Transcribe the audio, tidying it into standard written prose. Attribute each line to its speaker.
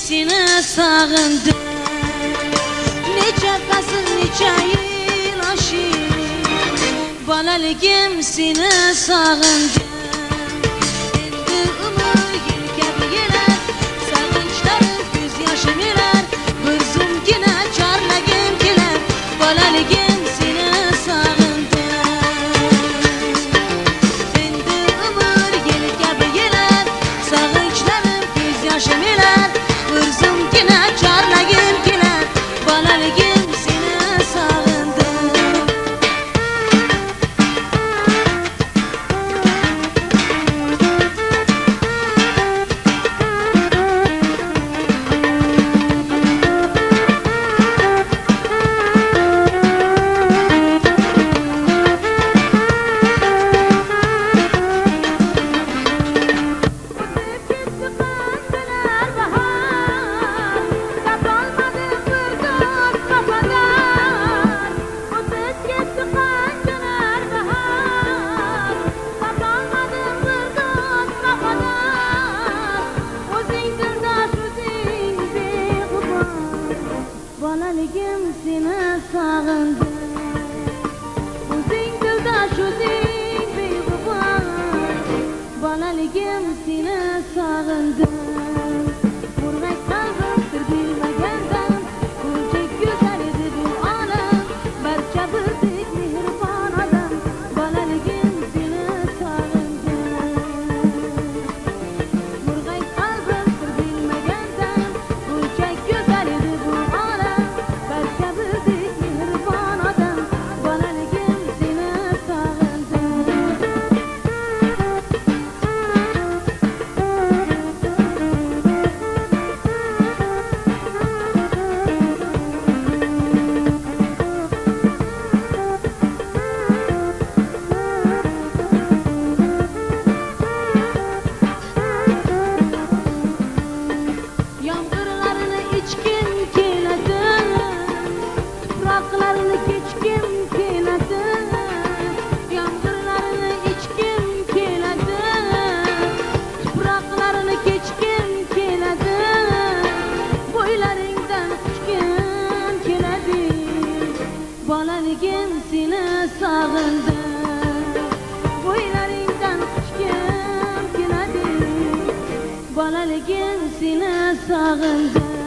Speaker 1: seni sağındım. Neçə fəsil, neçə il aşır, balaligim seni sağındım. Endi umur yelkəb yelər, sağınçlarım göz yaşım elər. Bir zümgünə çarlagim kelər, balaligim seni sağındım. Endi umur yelkəb yelər, sağınçlarım göz yaşım elər. Bir zümgünə çarlagim kelər, balaligim seni sağındım. Balaligim seni sağındım. O'zing dilda shu'zing beg'ubor, balaligim seni sağındım. Murg'ak qalbim sir bilmagandan, ko'rchak go'zal edi bu olam. Barcha birdek mehribon odam, balaligim seni sağındım. Murg'ak qalbim sir bilmagandan, ko'rchak go'zal edi bu olam. Barcha birdek mehribon odam, balaligim seni sağındım. Yomg'irlarini ichgim keladi, tuproqlarini kechgim keladi. Yomg'irlarini ichgim keladi, tuproqlarini kechgim keladi. Bo'ylaringdan quchgim keladi, bolaligim seni sog'indim. Bo'ylaringdan quchgim keladi, bolaligim seni sog'indim.